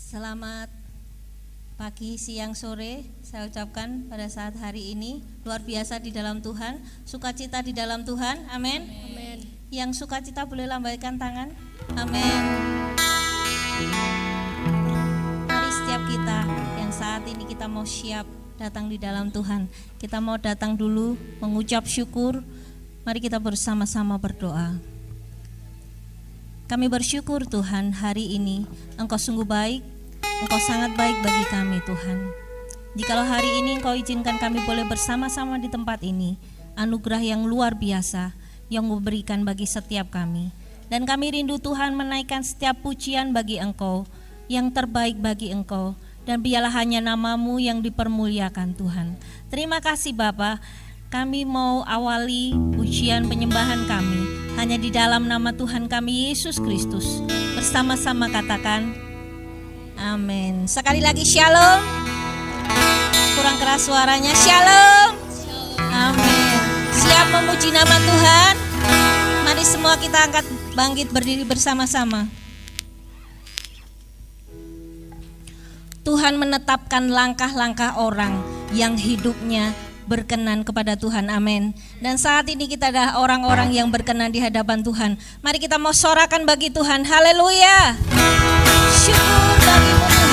Selamat pagi, siang, sore saya ucapkan pada saat hari ini. Luar biasa di dalam Tuhan, sukacita di dalam Tuhan, amin. Amin. Yang sukacita boleh lambaikan tangan, amin. Mari setiap kita yang saat ini kita mau siap datang di dalam Tuhan, kita mau datang dulu mengucap syukur. Mari kita bersama-sama berdoa. Kami bersyukur Tuhan, hari ini Engkau sungguh baik, Engkau sangat baik bagi kami Tuhan. Jikalau hari ini Engkau izinkan kami boleh bersama-sama di tempat ini, anugerah yang luar biasa yang Engkau berikan bagi setiap kami. Dan kami rindu Tuhan menaikkan setiap pujian bagi Engkau, yang terbaik bagi Engkau. Dan biarlah hanya nama-Mu yang dipermuliakan Tuhan. Terima kasih Bapa. Kami mau awali pujian penyembahan kami hanya di dalam nama Tuhan kami Yesus Kristus. Bersama-sama katakan amin. Sekali lagi shalom. Kurang keras suaranya, shalom. Amin. Siap memuji nama Tuhan? Mari semua kita angkat bangkit berdiri bersama-sama. Tuhan menetapkan langkah-langkah orang yang hidupnya berkenan kepada Tuhan, amin. Dan saat ini kita adalah orang-orang yang berkenan di hadapan Tuhan. Mari kita mau sorakan bagi Tuhan, haleluya. Syukur bagimu Tuhan.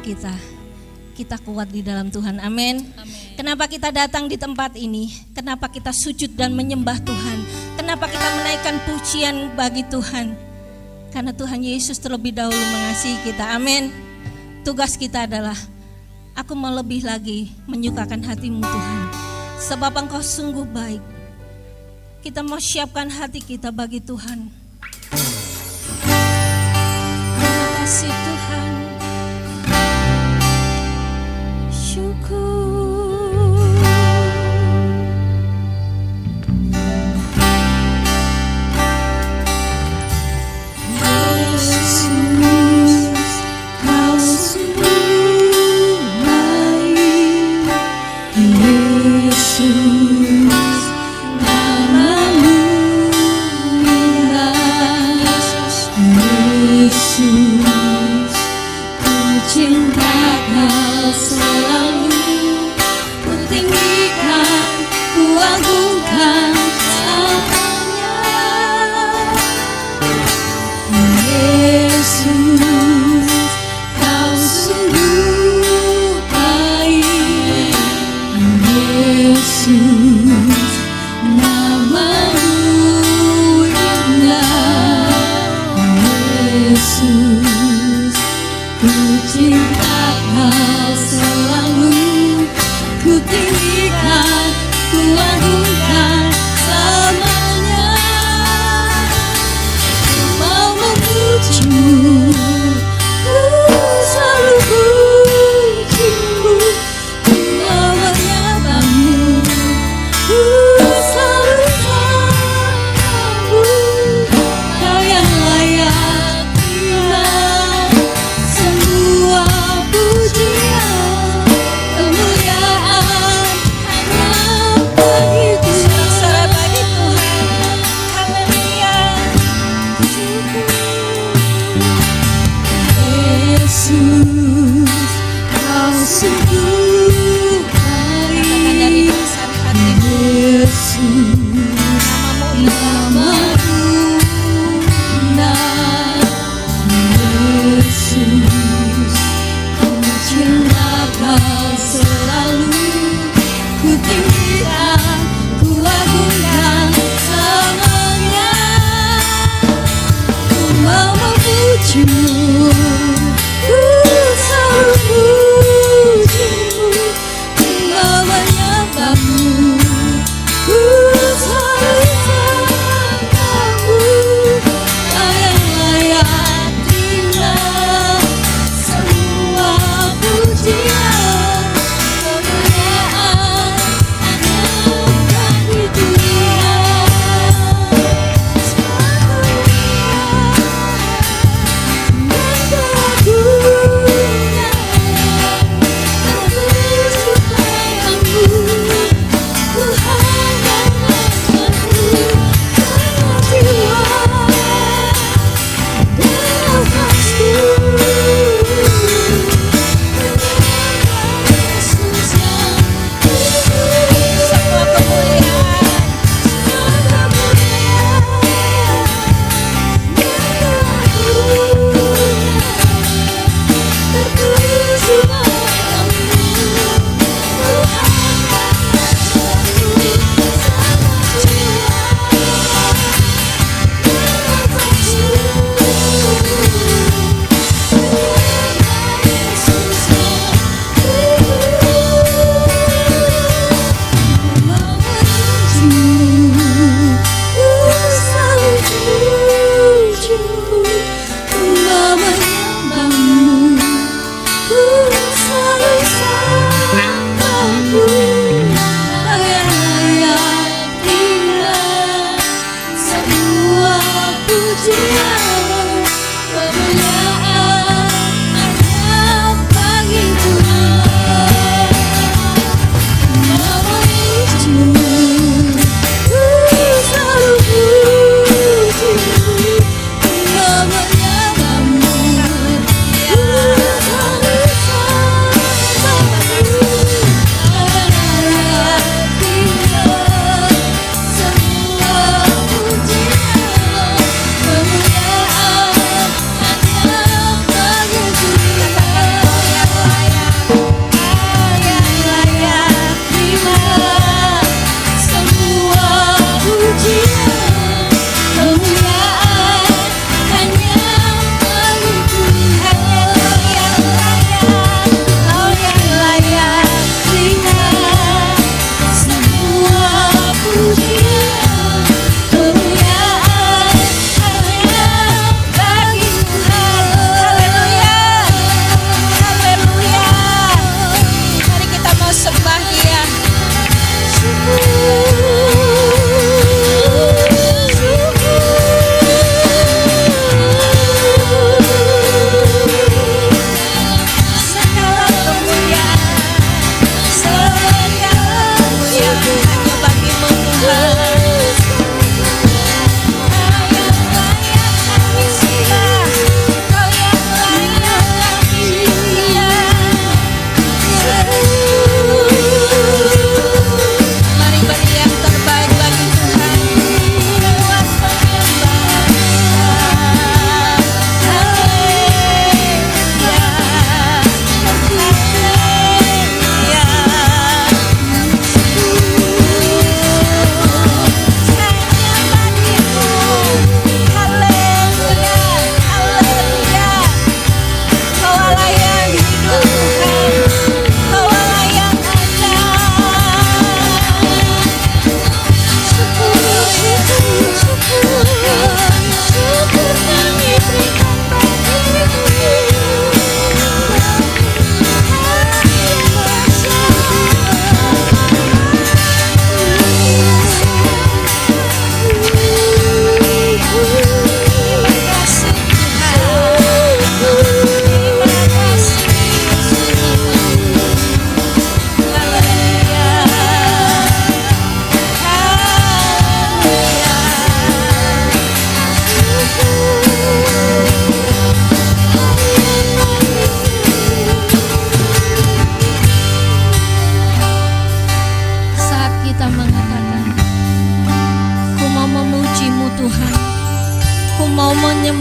kita. Kita kuat di dalam Tuhan. Amin. Kenapa kita datang di tempat ini? Kenapa kita sujud dan menyembah Tuhan? Kenapa kita menaikkan pujian bagi Tuhan? Karena Tuhan Yesus terlebih dahulu mengasihi kita. Amin. Tugas kita adalah, aku mau lebih lagi menyukakan hati-Mu Tuhan, sebab Engkau sungguh baik. Kita mau siapkan hati kita bagi Tuhan. Terima kasih Tuhan. Syukur. Yesus, Kau sungguh baik. Yesus, namamu indah. Yesus, ku cinta Kau selalu. Ku tinggikan, ku agungkan namanya. Yesus, Kau sungguh baik. Yesus, namamu indah. Yesus, ku cinta Kau selalu. Ku tinggikan, ku agungkan namanya. Mau memuji-Mu, ku selalu puji-Mu. Ku mau menyembah-Mu, ku selalu sambut. Kau yang layak terima semua pujian, kemuliaan hanya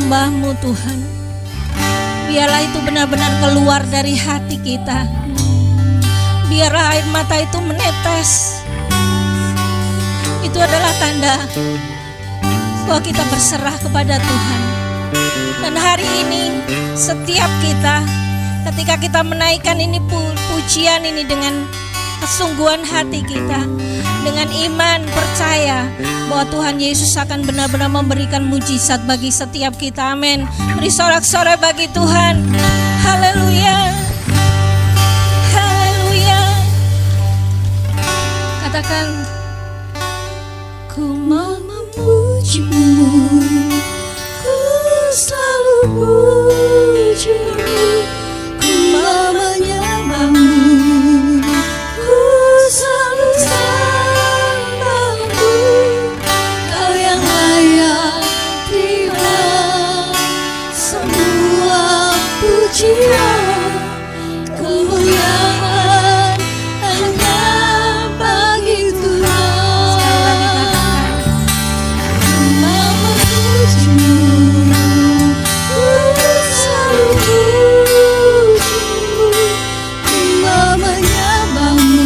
menyembah-Mu Tuhan. Biarlah itu benar-benar keluar dari hati kita. Biarlah air mata itu menetes. Itu adalah tanda bahwa kita berserah kepada Tuhan. Dan hari ini setiap kita, ketika kita menaikkan ini pujian ini dengan kesungguhan hati kita, dengan iman percaya bahwa Tuhan Yesus akan benar-benar memberikan mujizat bagi setiap kita. Amin. Beri sorak-sorai bagi Tuhan. Haleluya. Haleluya. Katakan, ku mau memuji-Mu, ku selalu puji-Mu, ku mau menyembah-Mu, ku selalu sembah-Mu. Kau yang layak terima semua pujian, kemuliaan hanya bagi Tuhan. Ku mau memuji-Mu, ku selalu puji-Mu, ku mau menyembah-Mu,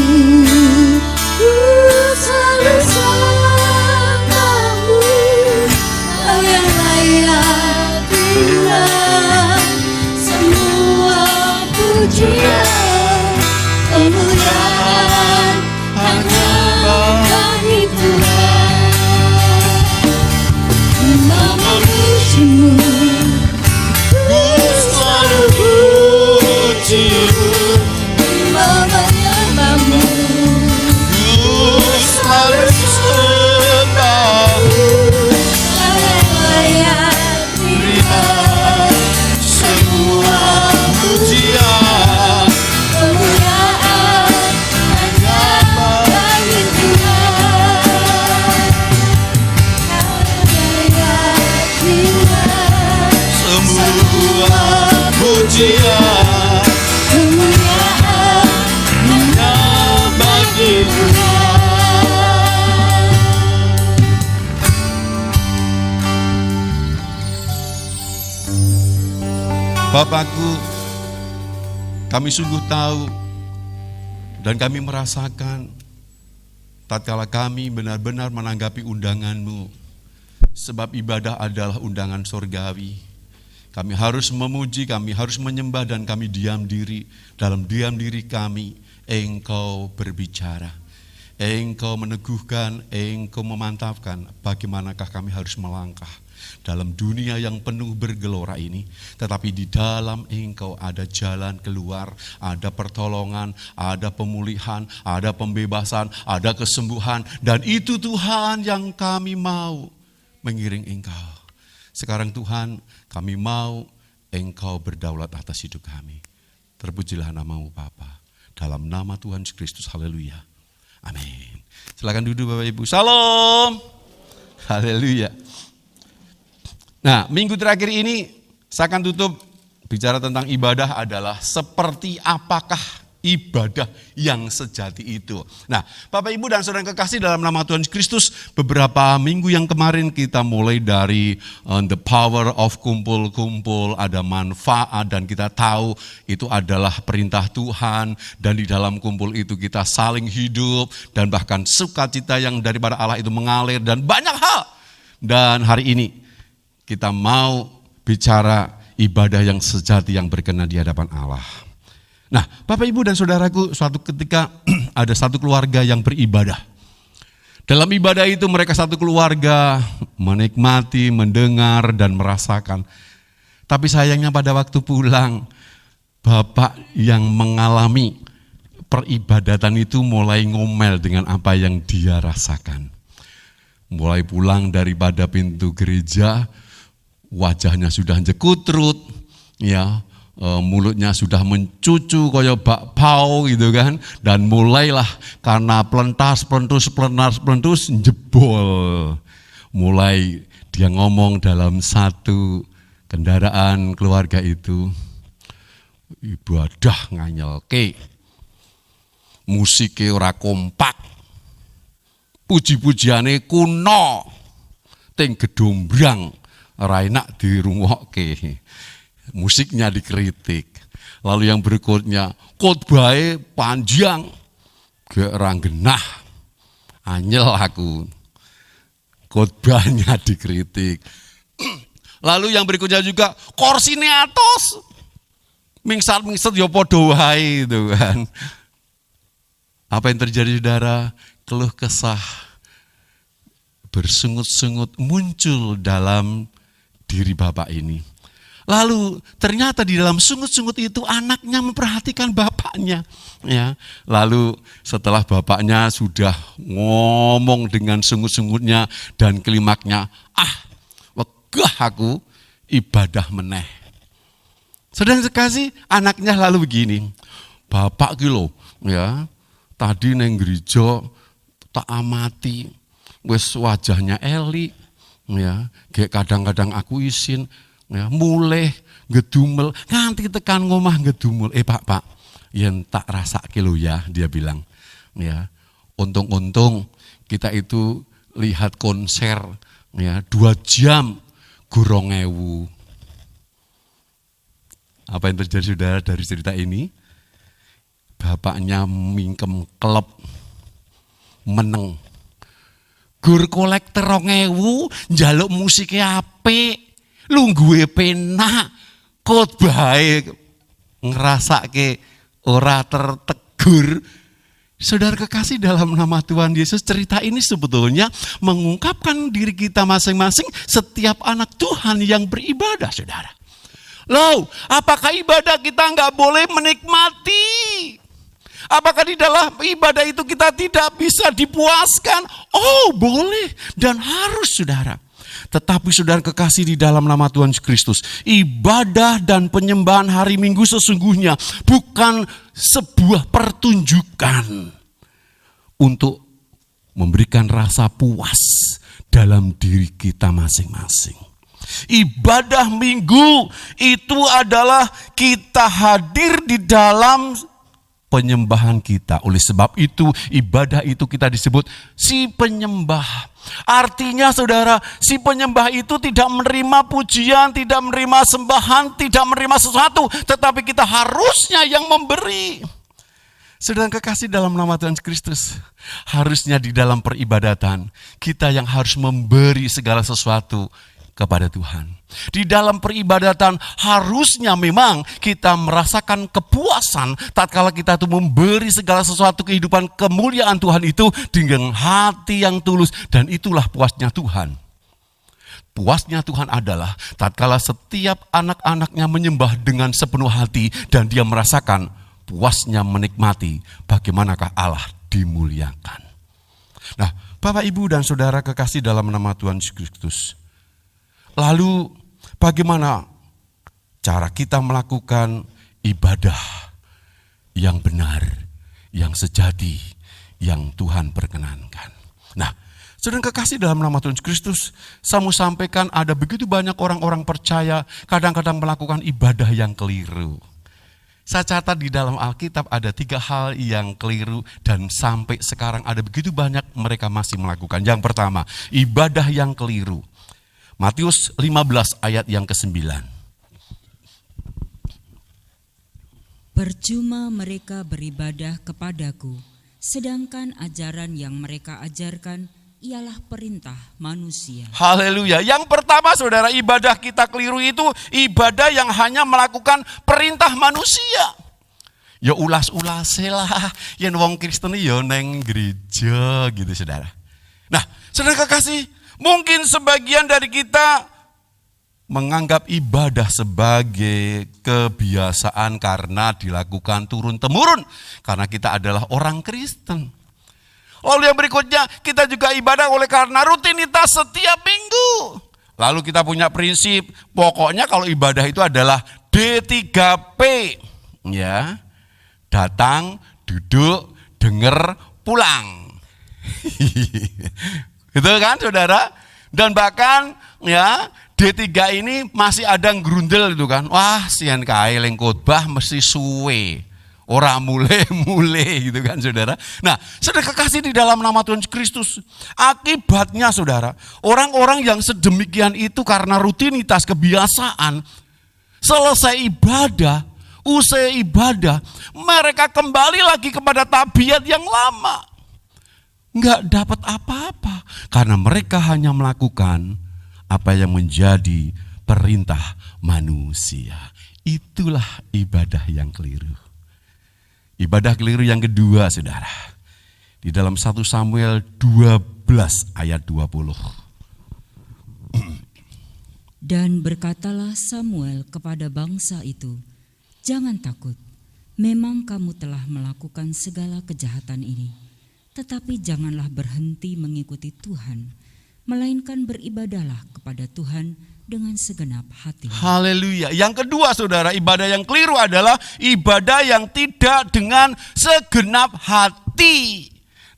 ku selalu sembah-Mu. Kau yang layak terima semua pujian, kemuliaan hanya bagi Tuhan. Ku mau memuji-Mu, Ku selalu puji-Mu, ku mau menyembah-Mu, ku selalu sembah-Mu. Kau yang layak terima Semua pujian kemuliaan hanya bagi Tuhan. Kau yang layak terima semua pujian kemuliaan hanya bagi Tuhan. Bapakku, kami sungguh tahu dan kami merasakan tatkala kami benar-benar menanggapi undangan-Mu, sebab ibadah adalah undangan surgawi. Kami harus memuji, kami harus menyembah, dan kami diam diri. Dalam diam diri kami, Engkau berbicara, Engkau meneguhkan, Engkau memantapkan bagaimanakah kami harus melangkah dalam dunia yang penuh bergelora ini. Tetapi di dalam Engkau ada jalan keluar, ada pertolongan, ada pemulihan, ada pembebasan, ada kesembuhan. Dan itu Tuhan yang kami mau mengiring Engkau. Sekarang Tuhan, kami mau Engkau berdaulat atas hidup kami. Terpujilah nama-Mu Bapa. Dalam nama Tuhan Yesus Kristus, haleluya. Amin. Silakan duduk Bapak Ibu. Salam. Haleluya. Nah, minggu terakhir ini saya akan tutup bicara tentang ibadah adalah seperti apakah ibadah yang sejati itu. Nah, Bapak Ibu dan Saudara yang kekasih dalam nama Tuhan Yesus Kristus, beberapa minggu yang kemarin kita mulai dari the power of kumpul-kumpul, ada manfaat, dan kita tahu itu adalah perintah Tuhan, dan di dalam kumpul itu kita saling hidup, dan bahkan sukacita yang daripada Allah itu mengalir, dan banyak hal. Dan hari ini kita mau bicara ibadah yang sejati yang berkenan di hadapan Allah. Nah, Bapak Ibu dan Saudaraku, suatu ketika ada satu keluarga yang beribadah. Dalam ibadah itu mereka satu keluarga menikmati, mendengar, dan merasakan. Tapi sayangnya pada waktu pulang, bapak yang mengalami peribadatan itu mulai ngomel dengan apa yang dia rasakan. Mulai pulang daripada pintu gereja, wajahnya sudah jekutrut, ya, mulutnya sudah mencucu kayak bakpao gitu kan, dan mulailah karena pelentas jebol. Mulai dia ngomong dalam satu kendaraan keluarga itu, ibadah nganyelke, musiknya ora kompak, puji-pujiane kuno, ting gedombrang, ora enak dirungokke. Musiknya dikritik. Lalu yang berikutnya, khotbahnya panjang, gak ora genah. Anyel aku. Khotbahnya dikritik. Lalu yang berikutnya juga, korsine atos. Mingsat-mingsat ya padha wae itu kan. Apa yang terjadi saudara? Keluh kesah, bersungut-sungut muncul dalam diri bapak ini. Lalu ternyata di dalam sungut-sungut itu anaknya memperhatikan bapaknya. Ya, lalu setelah bapaknya sudah ngomong dengan sungut-sungutnya dan klimaknya, wegah aku ibadah meneh. Sedang sekasih anaknya lalu begini, bapak ki lho, ya, tadi neng gereja tak amati, wis wajahnya Eli, ya, kayak kadang-kadang aku isin, ya, mulai ngedumel, nganti tekan ngomah ngedumel. Pak, yen tak rasake lho ya, dia bilang, ya, untung-untung kita itu lihat konser, ya, 2 jam, gorong ewu. Apa yang terjadi saudara dari cerita ini? Bapaknya mingkem klep, meneng. Gur kolektor 2.000, njaluk musiknya apik, lungguhe penak, khotbahe ngrasake ora tertegur. Saudara kekasih dalam nama Tuhan Yesus, cerita ini sebetulnya mengungkapkan diri kita masing-masing setiap anak Tuhan yang beribadah, saudara. Loh, apakah ibadah kita nggak boleh menikmati? Apakah di dalam ibadah itu kita tidak bisa dipuaskan? Oh, boleh dan harus, saudara. Tetapi saudara kekasih di dalam nama Tuhan Yesus Kristus, ibadah dan penyembahan hari Minggu sesungguhnya bukan sebuah pertunjukan untuk memberikan rasa puas dalam diri kita masing-masing. Ibadah Minggu itu adalah kita hadir di dalam penyembahan kita. Oleh sebab itu ibadah itu kita disebut si penyembah. Artinya saudara, si penyembah itu tidak menerima pujian, tidak menerima sembahan, tidak menerima sesuatu, tetapi kita harusnya yang memberi. Sedang kekasih dalam nama Tuhan Kristus, harusnya di dalam peribadatan kita yang harus memberi segala sesuatu kepada Tuhan. Di dalam peribadatan harusnya memang kita merasakan kepuasan tatkala kita itu memberi segala sesuatu kehidupan kemuliaan Tuhan itu dengan hati yang tulus, dan itulah puasnya Tuhan. Puasnya Tuhan adalah tatkala setiap anak-anaknya menyembah dengan sepenuh hati dan dia merasakan puasnya menikmati bagaimanakah Allah dimuliakan. Nah, Bapak, Ibu, dan Saudara kekasih dalam nama Tuhan Yesus Kristus, lalu bagaimana cara kita melakukan ibadah yang benar, yang sejati, yang Tuhan perkenankan? Nah, saudara kekasih dalam nama Tuhan Kristus, saya mau sampaikan ada begitu banyak orang-orang percaya kadang-kadang melakukan ibadah yang keliru. Saya catat di dalam Alkitab ada 3 hal yang keliru dan sampai sekarang ada begitu banyak mereka masih melakukan. Yang pertama, ibadah yang keliru. Matius 15 ayat yang ke-9. Percuma mereka beribadah kepadaku, sedangkan ajaran yang mereka ajarkan ialah perintah manusia. Haleluya. Yang pertama saudara, ibadah kita keliru itu ibadah yang hanya melakukan perintah manusia. Ya ulas-ulase lah, yen wong Kristen ya neng gereja gitu saudara. Nah, saudara kekasih, mungkin sebagian dari kita menganggap ibadah sebagai kebiasaan karena dilakukan turun-temurun, karena kita adalah orang Kristen. Lalu yang berikutnya, kita juga ibadah oleh karena rutinitas setiap minggu. Lalu kita punya prinsip, pokoknya kalau ibadah itu adalah D3P. Ya, datang, duduk, denger, pulang. Gitu kan saudara? Dan bahkan ya D3 ini masih ada gerundel itu kan. Wah, sian kae leng khotbah mesti suwe. Ora mule-mule gitu kan saudara. Nah, saudara kekasih di dalam nama Tuhan Kristus. Akibatnya saudara, orang-orang yang sedemikian itu karena rutinitas kebiasaan, selesai ibadah, usai ibadah, mereka kembali lagi kepada tabiat yang lama. Enggak dapat apa-apa. Karena mereka hanya melakukan apa yang menjadi perintah manusia. Itulah ibadah yang keliru. Ibadah keliru yang kedua, saudara. Di dalam 1 Samuel 12 ayat 20. Dan berkatalah Samuel kepada bangsa itu, "Jangan takut, memang kamu telah melakukan segala kejahatan ini. Tetapi janganlah berhenti mengikuti Tuhan, melainkan beribadahlah kepada Tuhan dengan segenap hati." Haleluya. Yang kedua saudara, ibadah yang keliru adalah ibadah yang tidak dengan segenap hati.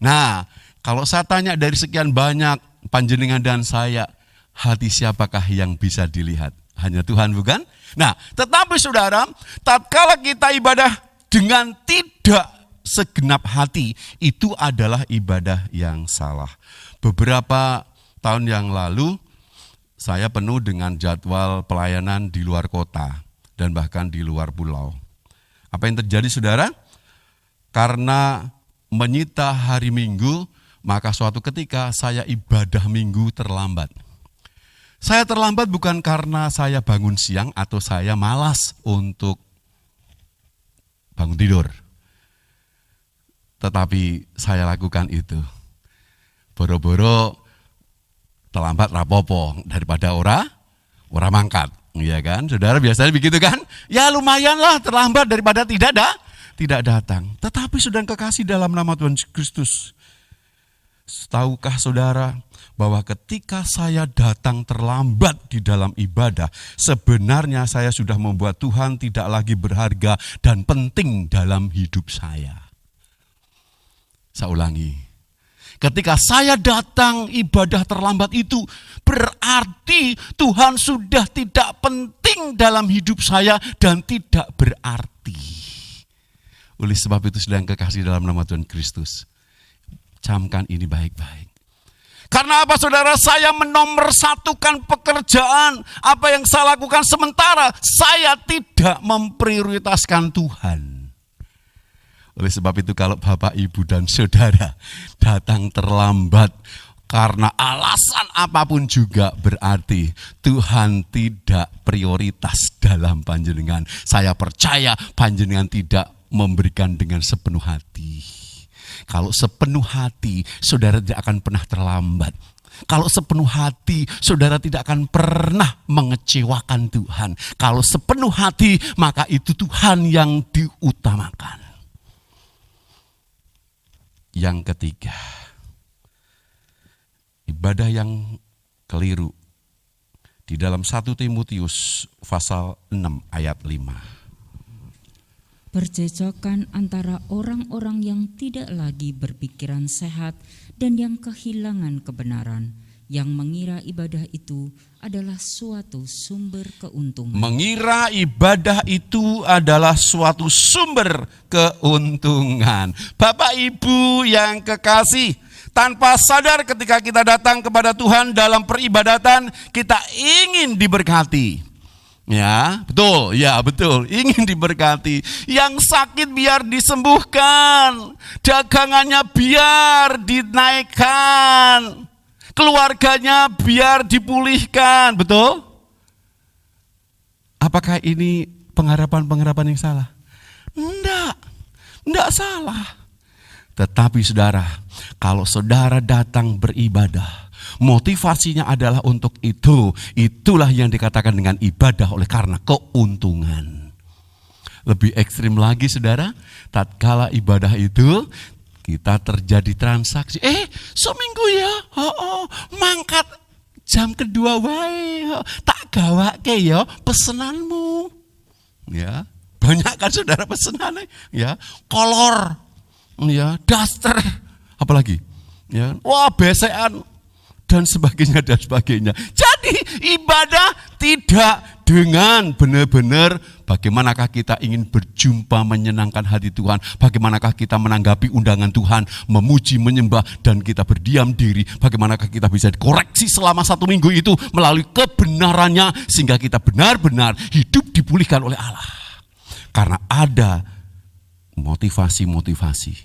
Nah, kalau saya tanya dari sekian banyak panjenengan dan saya, hati siapakah yang bisa dilihat? Hanya Tuhan, bukan? Nah, tetapi saudara, tatkala kita ibadah dengan tidak segenap hati, itu adalah ibadah yang salah. Beberapa tahun yang lalu, saya penuh dengan jadwal pelayanan di luar kota dan bahkan di luar pulau. Apa yang terjadi saudara? Karena menyita hari Minggu, maka suatu ketika saya ibadah Minggu terlambat. Saya terlambat bukan karena saya bangun siang atau saya malas untuk bangun tidur. Tetapi saya lakukan itu. Boro-boro terlambat rapopo daripada ora mangkat, ya kan? Saudara biasanya begitu kan? Ya lumayanlah terlambat daripada tidak datang. Tetapi saudara kekasih dalam nama Tuhan Kristus, tahukah saudara bahwa ketika saya datang terlambat di dalam ibadah, sebenarnya saya sudah membuat Tuhan tidak lagi berharga dan penting dalam hidup saya. Saya ulangi. Ketika saya datang ibadah terlambat itu berarti Tuhan sudah tidak penting dalam hidup saya dan tidak berarti. Oleh sebab itu sedang kekasih dalam nama Tuhan Kristus, camkan ini baik-baik. Karena apa saudara? Saya menomorsatukan pekerjaan apa yang saya lakukan sementara saya tidak memprioritaskan Tuhan. Oleh sebab itu kalau Bapak, Ibu, dan Saudara datang terlambat karena alasan apapun juga berarti Tuhan tidak prioritas dalam panjenengan. Saya percaya panjenengan tidak memberikan dengan sepenuh hati. Kalau sepenuh hati, saudara tidak akan pernah terlambat. Kalau sepenuh hati, saudara tidak akan pernah mengecewakan Tuhan. Kalau sepenuh hati, maka itu Tuhan yang diutamakan. Yang ketiga, ibadah yang keliru di dalam 1 Timotius pasal 6 ayat 5. Percecokan antara orang-orang yang tidak lagi berpikiran sehat dan yang kehilangan kebenaran, yang mengira ibadah itu adalah suatu sumber keuntungan. Mengira ibadah itu adalah suatu sumber keuntungan. Bapak Ibu yang kekasih, tanpa sadar ketika kita datang kepada Tuhan dalam peribadatan, kita ingin diberkati. Ya, betul, ingin diberkati. Yang sakit biar disembuhkan, dagangannya biar dinaikkan, keluarganya biar dipulihkan, betul? Apakah ini pengharapan-pengharapan yang salah? Enggak salah. Tetapi saudara, kalau saudara datang beribadah, motivasinya adalah untuk itu. Itulah yang dikatakan dengan ibadah oleh karena keuntungan. Lebih ekstrim lagi saudara, tatkala ibadah itu kita terjadi transaksi. Seminggu ya, mangkat jam kedua wae, tak gawake ya pesenanmu. Ya, banyak kan saudara pesenannya, ya, kolor, ya, daster, apalagi, ya, wah besekan dan sebagainya dan sebagainya. Jadi ibadah tidak dengan benar-benar Bagaimanakah kita ingin berjumpa menyenangkan hati Tuhan? Bagaimanakah kita menanggapi undangan Tuhan, memuji, menyembah, dan kita berdiam diri? Bagaimanakah kita bisa dikoreksi selama 1 minggu itu melalui kebenarannya, sehingga kita benar-benar hidup dipulihkan oleh Allah. Karena ada motivasi-motivasi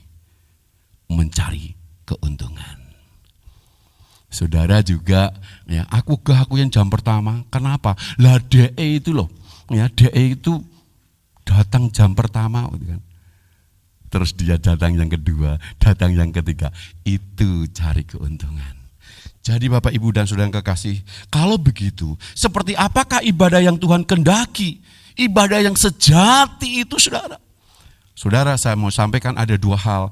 mencari keuntungan. Saudara juga, ya, aku yang jam pertama. Kenapa? Lah DE itu loh, ya, DE itu datang jam pertama, gitu kan. Terus dia datang yang kedua, datang yang ketiga. Itu cari keuntungan. Jadi Bapak, Ibu, dan Saudara yang kekasih, kalau begitu, seperti apakah ibadah yang Tuhan kendaki? Ibadah yang sejati itu, saudara. Saudara, saya mau sampaikan ada 2 hal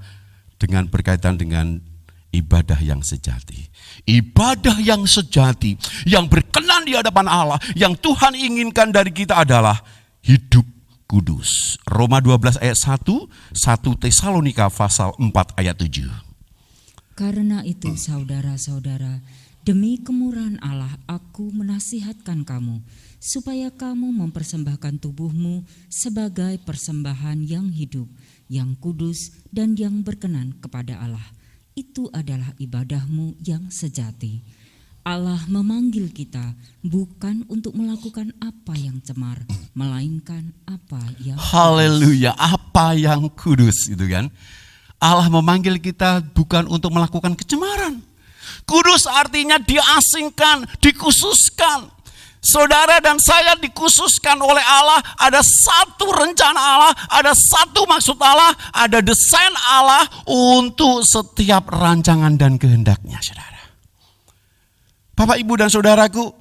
dengan berkaitan dengan ibadah yang sejati. Ibadah yang sejati, yang berkenan di hadapan Allah, yang Tuhan inginkan dari kita adalah hidup kudus. Roma 12 ayat 1, 1 Tesalonika pasal 4 ayat 7. Karena itu saudara-saudara, demi kemurahan Allah aku menasihatkan kamu, supaya kamu mempersembahkan tubuhmu sebagai persembahan yang hidup, yang kudus, dan yang berkenan kepada Allah. Itu adalah ibadahmu yang sejati. Allah memanggil kita bukan untuk melakukan apa yang cemar, melainkan apa yang Haleluya, apa yang kudus itu kan. Allah memanggil kita bukan untuk melakukan kecemaran. Kudus artinya diasingkan, dikhususkan. Saudara dan saya dikhususkan oleh Allah, ada satu rencana Allah, ada satu maksud Allah, ada desain Allah untuk setiap rancangan dan kehendaknya, saudara. Bapak, Ibu, dan saudaraku,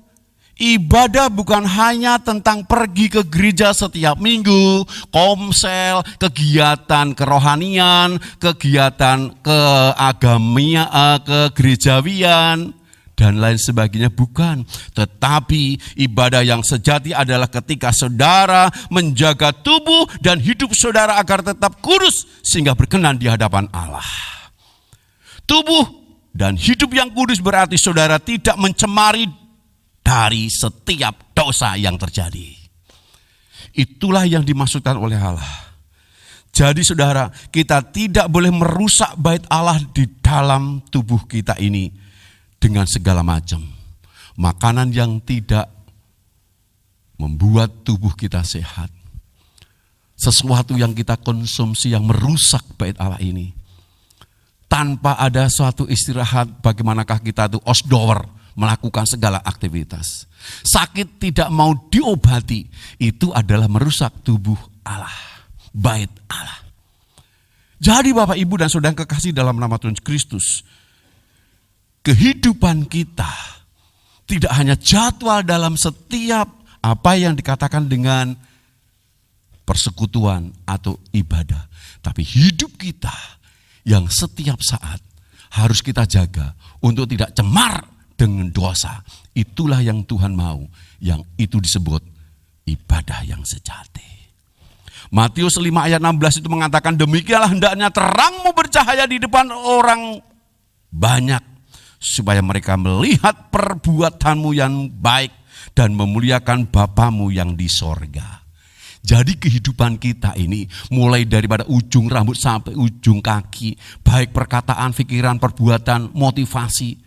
ibadah bukan hanya tentang pergi ke gereja setiap minggu, komsel, kegiatan kerohanian, kegiatan keagamian, kegerejawian, dan lain sebagainya, bukan. Tetapi ibadah yang sejati adalah ketika saudara menjaga tubuh dan hidup saudara agar tetap kudus sehingga berkenan di hadapan Allah. Tubuh dan hidup yang kudus berarti saudara tidak mencemari dari setiap dosa yang terjadi. Itulah yang dimaksudkan oleh Allah. Jadi saudara, kita tidak boleh merusak bait Allah di dalam tubuh kita ini dengan segala macam makanan yang tidak membuat tubuh kita sehat. Sesuatu yang kita konsumsi yang merusak bait Allah ini. Tanpa ada suatu istirahat, bagaimanakah kita itu osdower melakukan segala aktivitas. Sakit tidak mau diobati, itu adalah merusak tubuh Allah, bait Allah. Jadi Bapak, Ibu, dan Saudara kekasih dalam nama Tuhan Kristus, kehidupan kita tidak hanya jadwal dalam setiap apa yang dikatakan dengan persekutuan atau ibadah, tapi hidup kita yang setiap saat harus kita jaga untuk tidak cemar dengan dosa. Itulah yang Tuhan mau, yang itu disebut ibadah yang sejati. Matius 5 ayat 16 itu mengatakan, demikianlah hendaknya terangmu bercahaya di depan orang banyak, supaya mereka melihat perbuatanmu yang baik dan memuliakan Bapamu yang di sorga. Jadi kehidupan kita ini mulai daripada ujung rambut sampai ujung kaki, baik perkataan, pikiran, perbuatan, motivasi,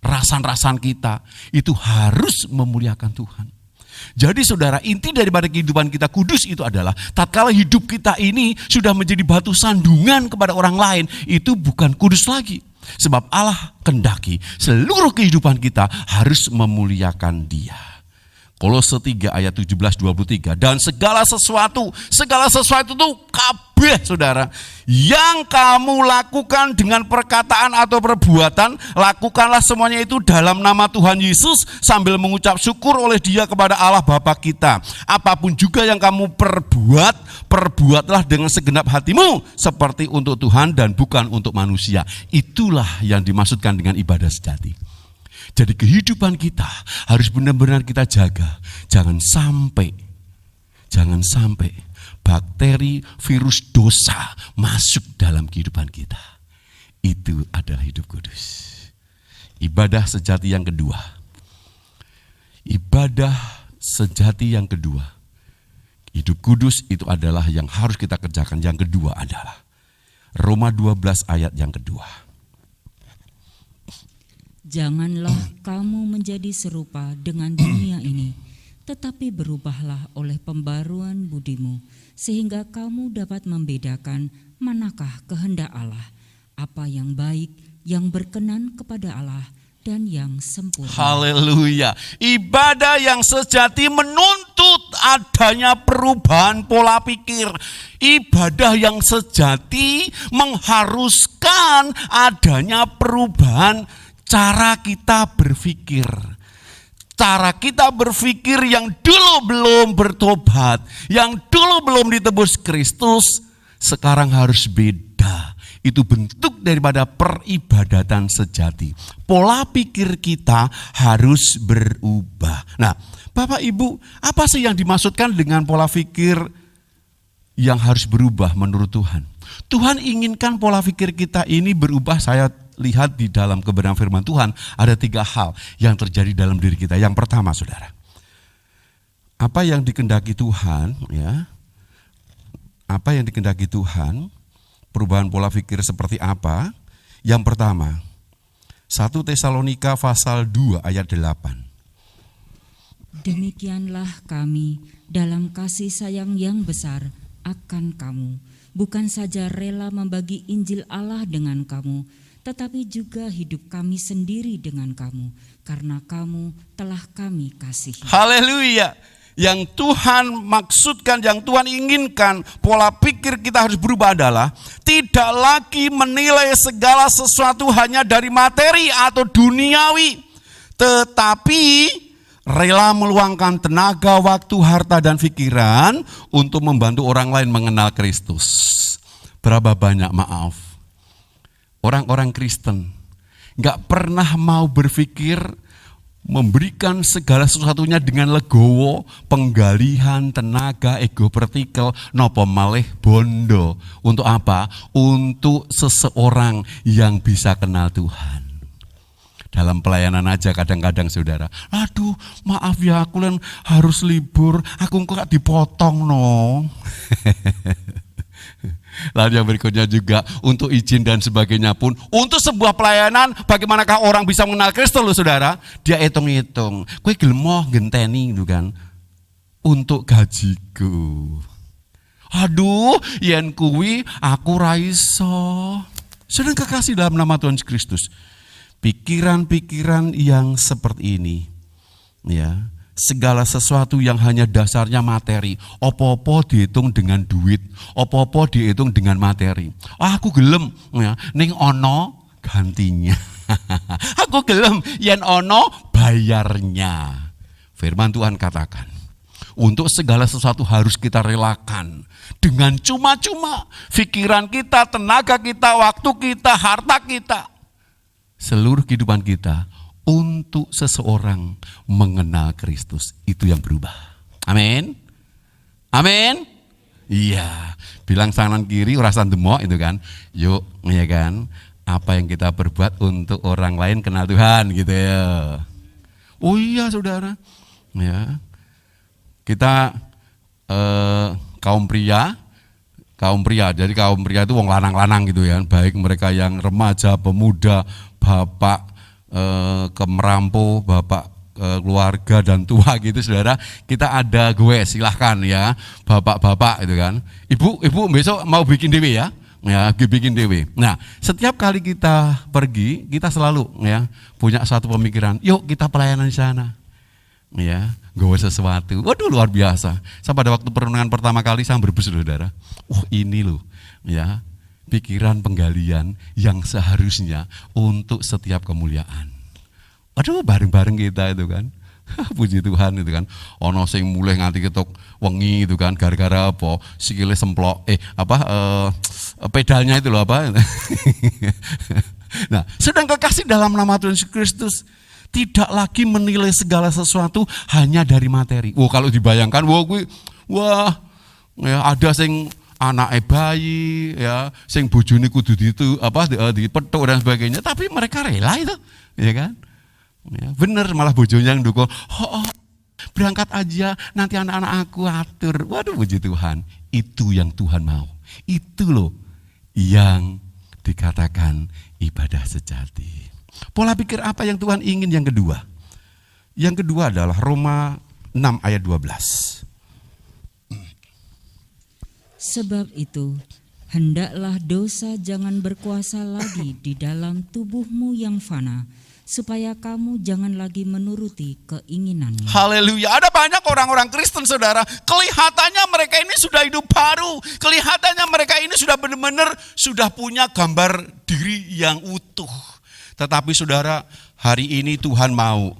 rasan-rasan kita, itu harus memuliakan Tuhan. Jadi saudara, inti daripada kehidupan kita kudus itu adalah tatkala hidup kita ini sudah menjadi batu sandungan kepada orang lain, itu bukan kudus lagi. Sebab Allah kendaki seluruh kehidupan kita harus memuliakan Dia. Kolose 3 ayat 17-23. Dan segala sesuatu itu kabeh saudara, yang kamu lakukan dengan perkataan atau perbuatan, lakukanlah semuanya itu dalam nama Tuhan Yesus sambil mengucap syukur oleh Dia kepada Allah Bapa kita. Apapun juga yang kamu perbuatlah dengan segenap hatimu seperti untuk Tuhan dan bukan untuk manusia. Itulah yang dimaksudkan dengan ibadah sejati. Jadi kehidupan kita harus benar-benar kita jaga. Jangan sampai bakteri, virus dosa masuk dalam kehidupan kita. Itu adalah hidup kudus. Ibadah sejati yang kedua. Ibadah sejati yang kedua. Hidup kudus itu adalah yang harus kita kerjakan. Yang kedua adalah Roma 12 ayat yang kedua. Janganlah kamu menjadi serupa dengan dunia ini, tetapi berubahlah oleh pembaruan budimu, sehingga kamu dapat membedakan manakah kehendak Allah, apa yang baik, yang berkenan kepada Allah, dan yang sempurna. Haleluya. Ibadah yang sejati menuntut adanya perubahan pola pikir. Ibadah yang sejati mengharuskan adanya perubahan cara kita berpikir. Cara kita berpikir yang dulu belum bertobat, yang dulu belum ditebus Kristus, sekarang harus beda. Itu bentuk daripada peribadatan sejati. Pola pikir kita harus berubah. Nah, Bapak Ibu, apa sih yang dimaksudkan dengan pola pikir yang harus berubah menurut Tuhan? Tuhan inginkan pola pikir kita ini berubah. Saya lihat di dalam kebenaran firman Tuhan ada 3 hal yang terjadi dalam diri kita. Yang pertama, saudara, apa yang dikehendaki Tuhan, ya? Apa yang dikehendaki Tuhan? Perubahan pola pikir seperti apa? Yang pertama, 1 Tesalonika pasal 2 ayat 8. Demikianlah kami dalam kasih sayang yang besar akan kamu, bukan saja rela membagi Injil Allah dengan kamu, tetapi juga hidup kami sendiri dengan kamu, karena kamu telah kami kasihi. Haleluya. Yang Tuhan maksudkan, yang Tuhan inginkan, pola pikir kita harus berubah adalah tidak lagi menilai segala sesuatu hanya dari materi atau duniawi, tetapi rela meluangkan tenaga, waktu, harta, dan pikiran untuk membantu orang lain mengenal Kristus. Berapa banyak, maaf, orang-orang Kristen gak pernah mau berpikir memberikan segala sesuatunya dengan legowo, penggalihan, tenaga, ego partikel, nopo malih bondo. Untuk apa? Untuk seseorang yang bisa kenal Tuhan. Dalam pelayanan aja kadang-kadang saudara, aduh maaf ya aku harus libur, aku kok dipotong no. Lalu yang berikutnya juga untuk izin dan sebagainya pun. Untuk sebuah pelayanan, bagaimanakah orang bisa mengenal Kristus loh saudara? Dia hitung-hitung, kowe gelem genteni gitu kan, untuk gajiku. Aduh, yen kuwi aku ra iso. Sedang kekasih dalam nama Tuhan Yesus Kristus, pikiran-pikiran yang seperti ini, ya, segala sesuatu yang hanya dasarnya materi, opo-opo dihitung dengan duit, opo-opo dihitung dengan materi. Aku gelem, ya, ning ono gantinya. Aku gelem, yen ono bayarnya. Firman Tuhan katakan, untuk segala sesuatu harus kita relakan. Dengan cuma-cuma, pikiran kita, tenaga kita, waktu kita, harta kita, seluruh kehidupan kita, untuk seseorang mengenal Kristus. Itu yang berubah. Amin. Amin. Iya. Bilang kanan kiri urasan demok itu kan. Yuk, ya kan. Apa yang kita perbuat untuk orang lain kenal Tuhan gitu ya. Oh iya saudara. Ya. Kita kaum pria. Jadi kaum pria itu wong lanang-lanang gitu ya. Baik mereka yang remaja, pemuda, bapak kemerampu, bapak keluarga dan tua gitu saudara, kita ada gue silahkan ya, bapak-bapak itu kan, ibu besok mau bikin dewe ya bikin dewe. Nah setiap kali kita pergi, kita selalu ya punya satu pemikiran, yuk kita pelayanan di sana ya, gue sesuatu. Waduh luar biasa. Saya pada waktu perenungan pertama kali saya berbus saudara, ini loh ya, pikiran penggalian yang seharusnya untuk setiap kemuliaan. Aduh bareng-bareng kita itu kan. Puji Tuhan itu kan. Ono sing mulai nganti ketok wengi itu kan, gara-gara apa? Sikile semplok pedalnya itu loh apa? Nah, sedang kekasih dalam nama Tuhan Yesus Kristus tidak lagi menilai segala sesuatu hanya dari materi. Kalau dibayangkan wah ya ada sing anake bayi ya, sing bojone kudu dipethuk dan sebagainya, tapi mereka rela itu, ya kan? Ya, bener malah bojone yang ndukung. Berangkat aja, nanti anak-anak aku atur. Waduh, puji Tuhan. Itu yang Tuhan mau. Itu loh yang dikatakan ibadah sejati. Pola pikir apa yang Tuhan ingin yang kedua? Yang kedua adalah Roma 6 ayat 12. Sebab itu, hendaklah dosa jangan berkuasa lagi di dalam tubuhmu yang fana, supaya kamu jangan lagi menuruti keinginannya. Haleluya. Ada banyak orang-orang Kristen, saudara, kelihatannya mereka ini sudah hidup baru. Kelihatannya mereka ini sudah benar-benar sudah punya gambar diri yang utuh. Tetapi saudara, hari ini Tuhan mau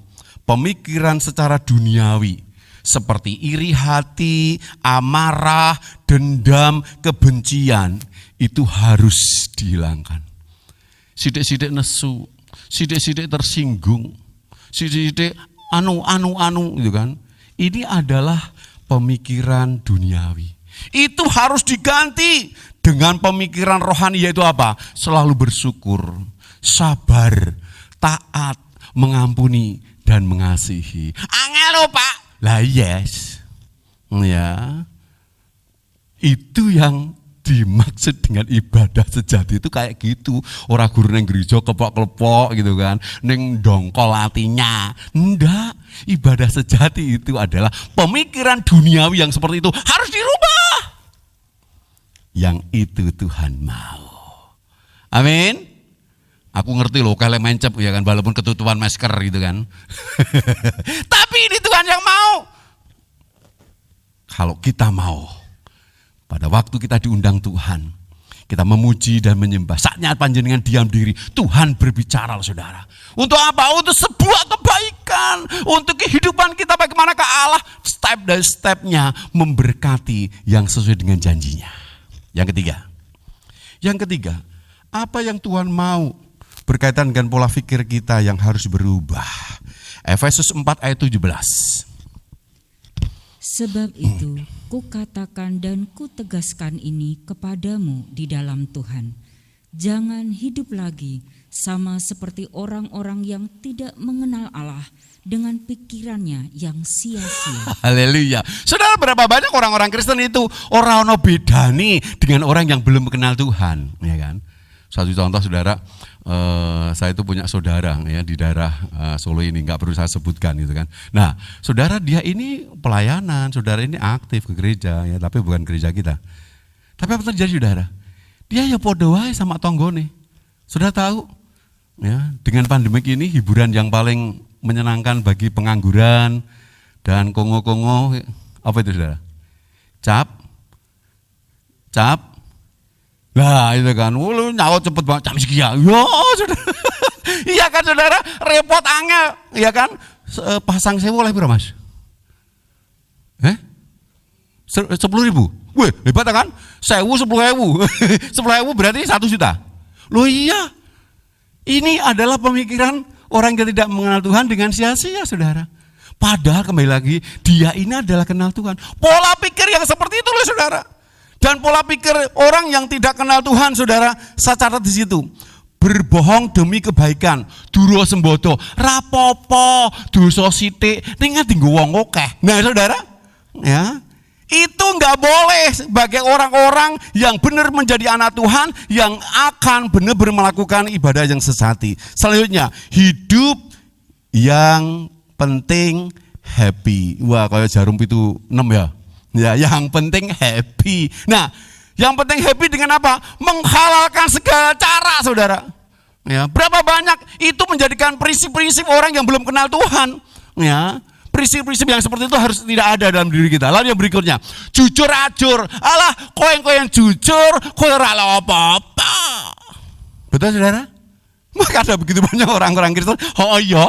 pemikiran secara duniawi, seperti iri hati, amarah, dendam, kebencian, itu harus dihilangkan. Sidik-sidik nesu, sidik-sidik tersinggung, sidik-sidik anu gitu kan. Ini adalah pemikiran duniawi. Itu harus diganti dengan pemikiran rohani, yaitu apa? Selalu bersyukur, sabar, taat, mengampuni dan mengasihi. Angel loh, Pak. Lah yes. Ya. Itu yang dimaksud dengan ibadah sejati itu kayak gitu. Orang guru neng gereja kepok-kepok gitu kan, neng dongkol hatinya. Enggak, ibadah sejati itu adalah pemikiran duniawi yang seperti itu harus dirubah. Yang itu Tuhan mau. Amin. Aku ngerti loh kalau mencep ya kan, walaupun ketutupan masker gitu kan. Tapi ini Tuhan yang mau. Kalau kita mau, pada waktu kita diundang Tuhan, kita memuji dan menyembah, saatnya panjenengan diam diri, Tuhan berbicara saudara. Untuk apa? Untuk sebuah kebaikan, untuk kehidupan kita, bagaimanakah Allah step by stepnya memberkati yang sesuai dengan janjinya. Yang ketiga, apa yang Tuhan mau berkaitan dengan pola pikir kita yang harus berubah. Efesus 4 ayat 17. Sebab itu, kukatakan dan kutegaskan ini kepadamu di dalam Tuhan. Jangan hidup lagi sama seperti orang-orang yang tidak mengenal Allah dengan pikirannya yang sia-sia. Haleluya. Saudara, berapa banyak orang-orang Kristen itu orang bedani dengan orang yang belum mengenal Tuhan, ya kan? Satu contoh saudara, saya itu punya saudara ya di daerah Solo ini, nggak perlu saya sebutkan gitu kan. Nah, saudara dia ini pelayanan, saudara ini aktif ke gereja ya, tapi bukan gereja kita. Tapi apa terjadi saudara? Dia ya podo wae sama tonggone. Saudara tahu ya, dengan pandemi ini hiburan yang paling menyenangkan bagi pengangguran dan kongo-kongo apa itu saudara? Cap. Lah itu kan, lu nyaut cepet banget, jam sekian. Yo, saudara. Iya kan saudara, repot angel, iya kan? Pasang sewa oleh berapa mas? 10.000. Wih, hebat kan? 10.000. 10.000 berarti 1 juta. Loh iya, ini adalah pemikiran orang yang tidak mengenal Tuhan dengan sia-sia saudara. Padahal kembali lagi, dia ini adalah kenal Tuhan. Pola pikir yang seperti itu loh saudara. Dan pola pikir orang yang tidak kenal Tuhan, saudara, saya catat di situ. Berbohong demi kebaikan, duro sembodo, rapopo, dosa sithik, ning nganggo wong akeh. Nah, saudara, ya. Itu enggak boleh sebagai orang-orang yang benar menjadi anak Tuhan yang akan benar-benar melakukan ibadah yang sejati. Selanjutnya, hidup yang penting happy. Wah, kayak jarum itu 6 ya. Ya, yang penting happy. Nah, yang penting happy dengan apa? Menghalalkan segala cara, saudara. Ya, berapa banyak itu menjadikan prinsip-prinsip orang yang belum kenal Tuhan. Ya, prinsip-prinsip yang seperti itu harus tidak ada dalam diri kita. Lalu yang berikutnya, jujur ajur. Alah, kowe yang jujur, kowe ora apa-apa. Betul, saudara? Maka ada begitu banyak orang-orang Kristen. Oh iya,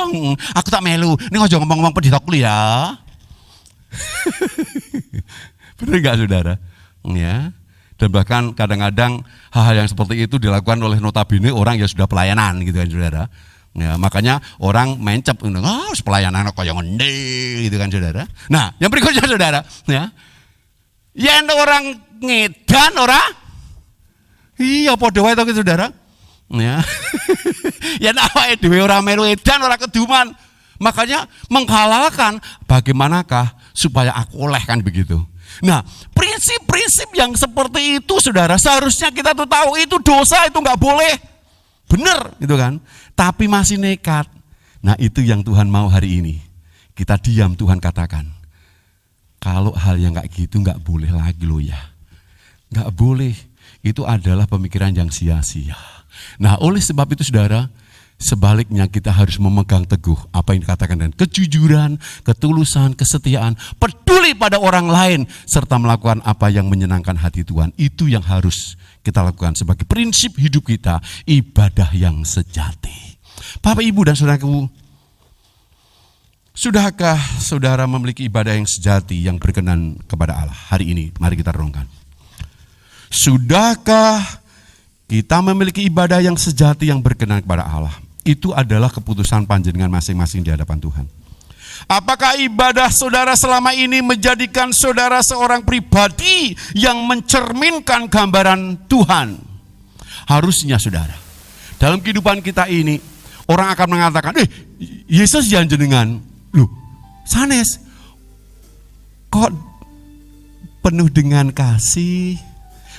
aku tak melu. Ini aja ngomong-ngomong pendeta kuliah. Benar enggak saudara? Ya. Dan bahkan kadang-kadang hal-hal yang seperti itu dilakukan oleh notabene orang yang sudah pelayanan gitu kan saudara. Ya, makanya orang mencap, pelayanan kok yang ngendi gitu kan saudara. Nah, yang berikutnya saudara, ya. Yen orang ngedan ora? Iya padha wae to saudara. Ya. Yen awake dhewe ora melu edan ora keduman. Makanya menghalalkan, bagaimanakah supaya aku oleh, kan begitu. Nah, prinsip-prinsip yang seperti itu saudara, seharusnya kita tuh tahu itu dosa, itu nggak boleh. Bener gitu kan. Tapi masih nekat. Nah, itu yang Tuhan mau hari ini. Kita diam, Tuhan katakan, kalau hal yang kayak gitu nggak boleh lagi loh ya. Nggak boleh. Itu adalah pemikiran yang sia-sia. Nah, oleh sebab itu saudara, sebaliknya kita harus memegang teguh apa yang dikatakan dengan kejujuran, ketulusan, kesetiaan, peduli pada orang lain, serta melakukan apa yang menyenangkan hati Tuhan. Itu yang harus kita lakukan sebagai prinsip hidup kita, ibadah yang sejati. Bapak, Ibu, dan saudaraku, sudahkah saudara memiliki ibadah yang sejati yang berkenan kepada Allah? Hari ini, mari kita renungkan. Sudahkah kita memiliki ibadah yang sejati yang berkenan kepada Allah? Itu adalah keputusan panjenengan masing-masing di hadapan Tuhan. Apakah ibadah saudara selama ini menjadikan saudara seorang pribadi yang mencerminkan gambaran Tuhan? Harusnya saudara, dalam kehidupan kita ini, orang akan mengatakan, Yesus yang jenengan, loh, sanes, kok penuh dengan kasih,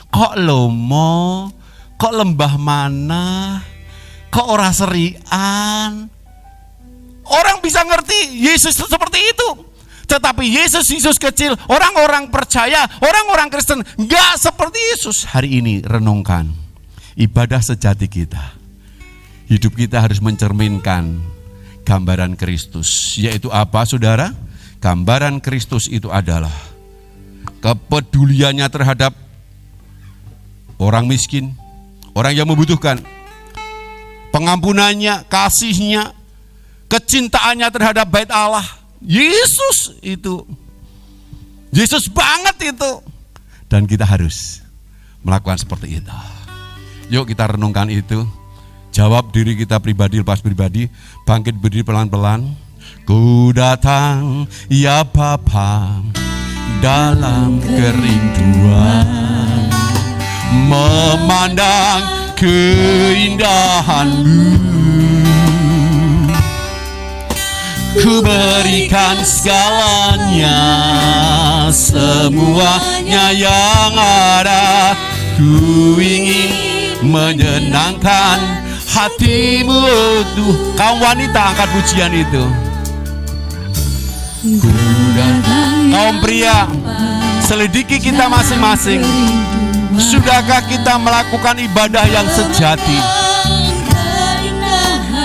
kok lomo, kok lembah mana, kok ora serian. Orang bisa ngerti Yesus seperti itu. Tetapi Yesus kecil, orang-orang percaya, orang-orang Kristen enggak seperti Yesus. Hari ini renungkan ibadah sejati kita. Hidup kita harus mencerminkan gambaran Kristus. Yaitu apa saudara? Gambaran Kristus itu adalah kepeduliannya terhadap orang miskin, orang yang membutuhkan, pengampunannya, kasihnya, kecintaannya terhadap bait Allah. Yesus itu, Yesus banget itu. Dan kita harus melakukan seperti itu. Yuk kita renungkan itu. Jawab diri kita pribadi lepas pribadi. Bangkit berdiri pelan-pelan. Ku datang ya Bapa dalam kerinduan, memandang keindahan-Mu. Ku berikan segalanya, semuanya yang ada. Ku ingin menyenangkan hati-Mu. Tuh, kaum wanita angkat pujian itu. Ku datang, kaum pria, selidiki kita masing-masing. Sudahkah kita melakukan ibadah yang sejati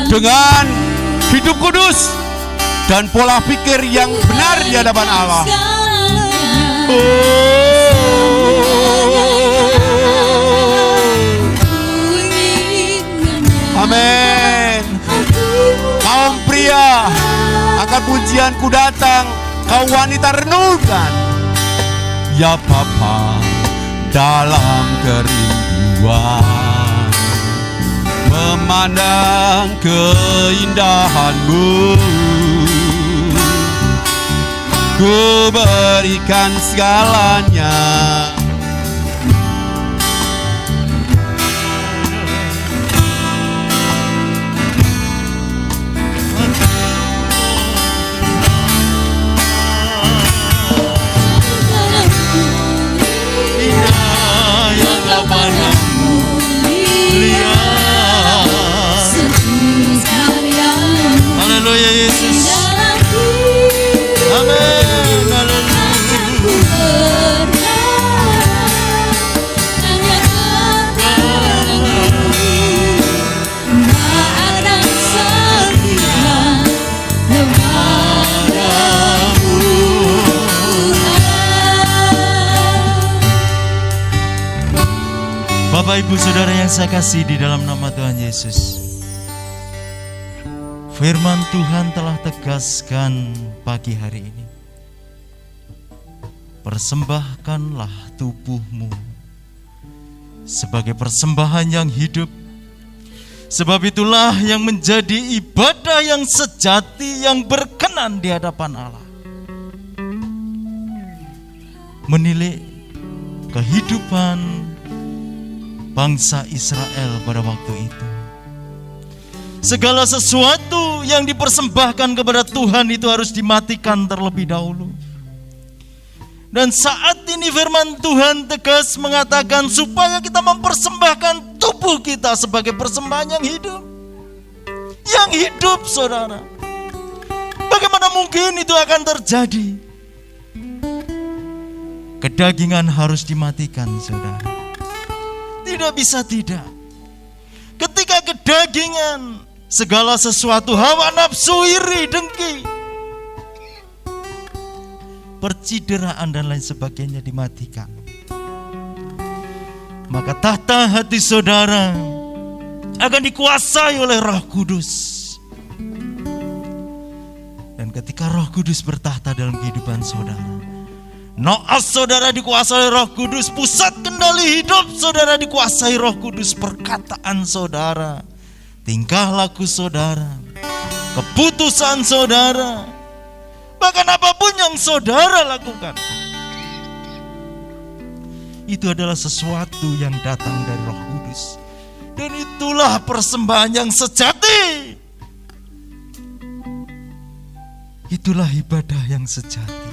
dengan hidup kudus dan pola pikir yang benar di hadapan Allah? Amin. Kaum pria, angkat pujian, ku datang. Kaum wanita, renungkan. Ya Bapa, dalam kerinduan, memandang keindahan-Mu. Ku berikan segalanya. Haleluya Yesus. Amin. Bapak Ibu Saudara yang saya kasih di dalam nama Tuhan Yesus, firman Tuhan telah tegaskan pagi hari ini, persembahkanlah tubuhmu sebagai persembahan yang hidup, sebab itulah yang menjadi ibadah yang sejati yang berkenan di hadapan Allah. Menilik kehidupan bangsa Israel pada waktu itu, Segala sesuatu yang dipersembahkan kepada Tuhan itu harus dimatikan terlebih dahulu. Dan saat ini firman Tuhan tegas mengatakan supaya kita mempersembahkan tubuh kita sebagai persembahan yang hidup. Yang hidup, saudara. Bagaimana mungkin itu akan terjadi? Kedagingan harus dimatikan, saudara. Tidak bisa tidak. Ketika kedagingan, segala sesuatu, hawa nafsu, iri, dengki, percideraan dan lain sebagainya dimatikan, maka tahta hati saudara akan dikuasai oleh Roh Kudus. Dan ketika Roh Kudus bertahta dalam kehidupan saudara, naas saudara dikuasai Roh Kudus, pusat kendali hidup saudara dikuasai Roh Kudus, perkataan saudara, tingkah laku saudara, keputusan saudara, bahkan apapun yang saudara lakukan, itu adalah sesuatu yang datang dari Roh Kudus. Dan itulah persembahan yang sejati. Itulah ibadah yang sejati.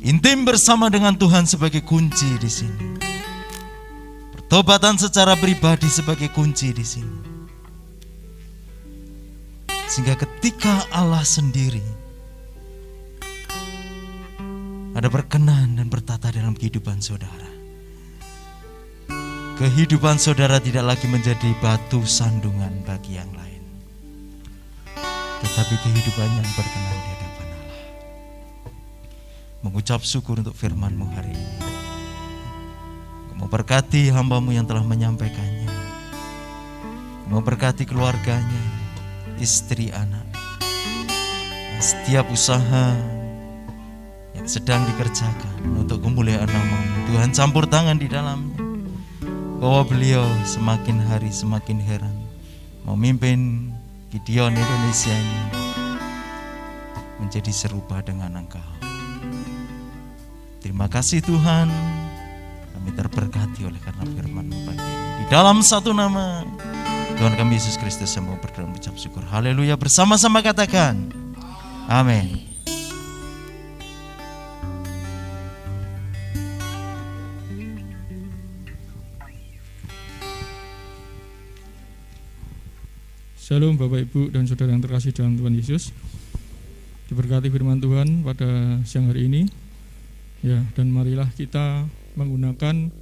Intim bersama dengan Tuhan sebagai kunci di sini. Pertobatan secara pribadi sebagai kunci di sini. Sehingga ketika Allah sendiri ada berkenan dan bertata dalam kehidupan saudara, kehidupan saudara tidak lagi menjadi batu sandungan bagi yang lain, tetapi kehidupan yang berkenan di hadapan Allah. Mengucap syukur untuk firman-Mu hari ini. Kamu berkati hamba-Mu yang telah menyampaikannya. Kamu berkati keluarganya, istri, anak, dan setiap usaha yang sedang dikerjakan untuk kemuliaan nama-Mu. Tuhan campur tangan di dalamnya, bahwa beliau semakin hari semakin heran memimpin Gideon Indonesia ini menjadi serupa dengan Engkau. Terima kasih Tuhan, kami terberkati oleh karena firman-Mu pagi ini. Di dalam satu nama Tuhan kami Yesus Kristus yang mau berdoa mengucap syukur. Haleluya, bersama-sama katakan amin. Shalom Bapak Ibu dan Saudara yang terkasih dalam Tuhan Yesus. Diberkati firman Tuhan pada siang hari ini. Ya, dan marilah kita menggunakan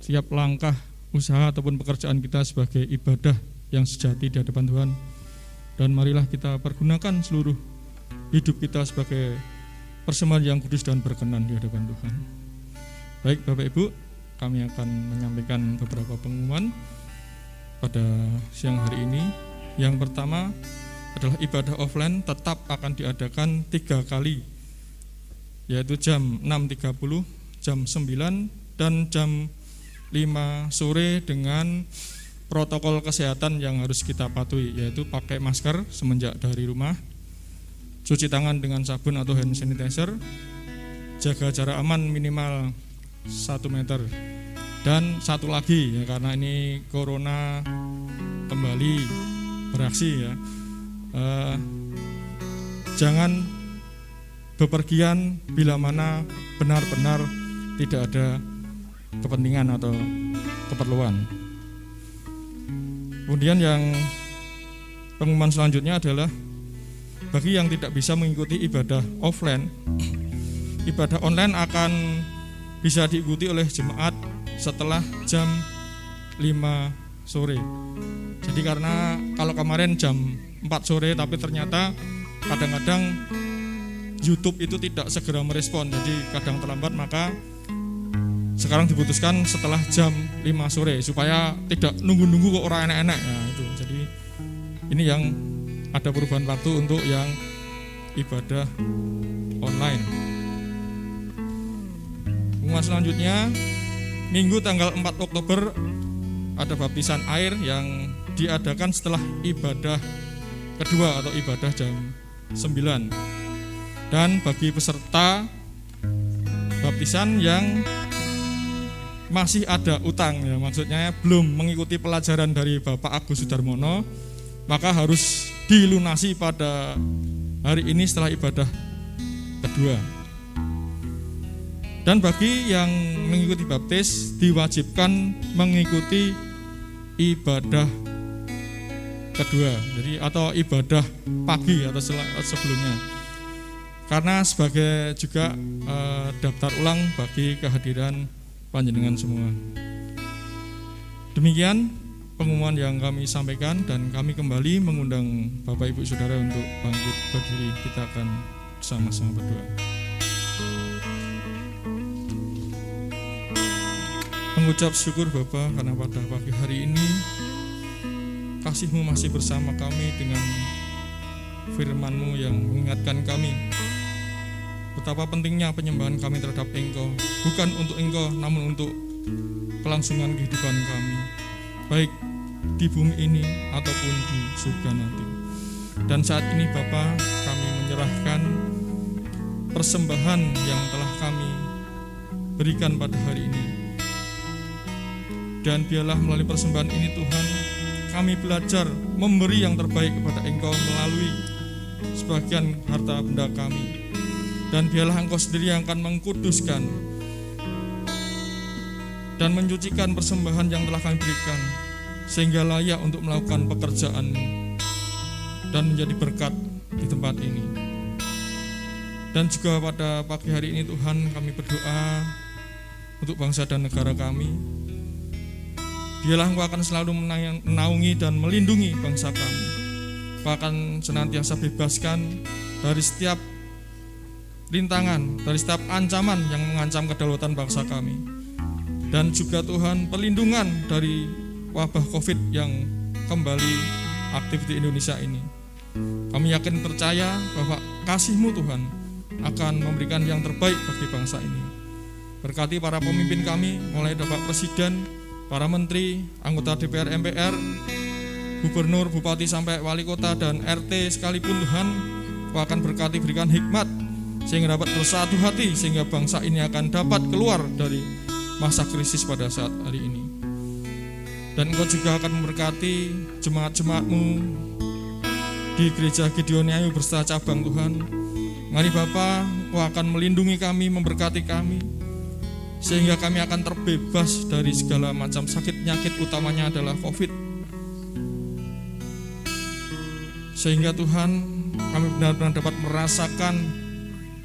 setiap langkah usaha ataupun pekerjaan kita sebagai ibadah yang sejati di hadapan Tuhan. Dan marilah kita pergunakan seluruh hidup kita sebagai persembahan yang kudus dan berkenan di hadapan Tuhan. Baik Bapak Ibu, kami akan menyampaikan beberapa pengumuman pada siang hari ini. Yang pertama adalah ibadah offline tetap akan diadakan 3 kali, yaitu jam 6.30, jam 9, dan jam 5 sore dengan protokol kesehatan yang harus kita patuhi, yaitu pakai masker semenjak dari rumah, cuci tangan dengan sabun atau hand sanitizer, jaga jarak aman minimal 1 meter. Dan satu lagi ya, karena ini corona kembali beraksi ya, jangan bepergian bila mana benar-benar tidak ada kepentingan atau keperluan. Kemudian yang pengumuman selanjutnya adalah bagi yang tidak bisa mengikuti ibadah offline, ibadah online akan bisa diikuti oleh jemaat setelah jam 5 sore. Jadi karena kalau kemarin jam 4 sore tapi ternyata kadang-kadang YouTube itu tidak segera merespon, jadi kadang terlambat, maka sekarang diputuskan setelah jam 5 sore supaya tidak nunggu-nunggu kok orang enak-enak. Nah, itu. Jadi ini yang ada perubahan waktu untuk yang ibadah online. Pengumuman selanjutnya, Minggu tanggal 4 Oktober ada baptisan air yang diadakan setelah ibadah kedua atau ibadah jam 9. Dan bagi peserta baptisan yang masih ada utang ya, maksudnya belum mengikuti pelajaran dari Bapak Agus Sudarmono, maka harus dilunasi pada hari ini setelah ibadah kedua. Dan bagi yang mengikuti baptis diwajibkan mengikuti ibadah kedua, jadi atau ibadah pagi atau sebelumnya, karena sebagai juga daftar ulang bagi kehadiran panjenengan semua. Demikian pengumuman yang kami sampaikan, dan kami kembali mengundang Bapak Ibu Saudara untuk bangkit berdiri. Kita akan sama-sama berdoa. Mengucap syukur Bapa, karena pada pagi hari ini kasih-Mu masih bersama kami dengan firman-Mu yang mengingatkan kami betapa pentingnya penyembahan kami terhadap Engkau, bukan untuk Engkau namun untuk kelangsungan kehidupan kami, baik di bumi ini ataupun di surga nanti. Dan saat ini Bapa, kami menyerahkan persembahan yang telah kami berikan pada hari ini. Dan biarlah melalui persembahan ini Tuhan, kami belajar memberi yang terbaik kepada Engkau melalui sebagian harta benda kami. Dan biarlah Engkau sendiri yang akan mengkuduskan dan mencucikan persembahan yang telah kami berikan, sehingga layak untuk melakukan pekerjaan-Mu dan menjadi berkat di tempat ini. Dan juga pada pagi hari ini Tuhan, kami berdoa untuk bangsa dan negara kami. Biarlah Engkau akan selalu menaungi dan melindungi bangsa kami. Engkau akan senantiasa bebaskan dari setiap rintangan, dari setiap ancaman yang mengancam kedaulatan bangsa kami. Dan juga Tuhan, perlindungan dari wabah COVID yang kembali aktif di Indonesia ini. Kami yakin percaya bahwa kasih-Mu Tuhan akan memberikan yang terbaik bagi bangsa ini. Berkati para pemimpin kami, mulai Bapak Presiden, para menteri, anggota DPR, MPR, gubernur, bupati sampai wali kota dan RT sekalipun Tuhan, Engkau akan berkati, berikan hikmat sehingga dapat bersatu hati, sehingga bangsa ini akan dapat keluar dari masa krisis pada saat hari ini. Dan Engkau juga akan memberkati jemaat-jemaat-Mu di Gereja Gideoniayu berserta cabang Tuhan. Mari Bapa, Engkau akan melindungi kami, memberkati kami, sehingga kami akan terbebas dari segala macam sakit penyakit, utamanya adalah COVID. Sehingga Tuhan, kami benar-benar dapat merasakan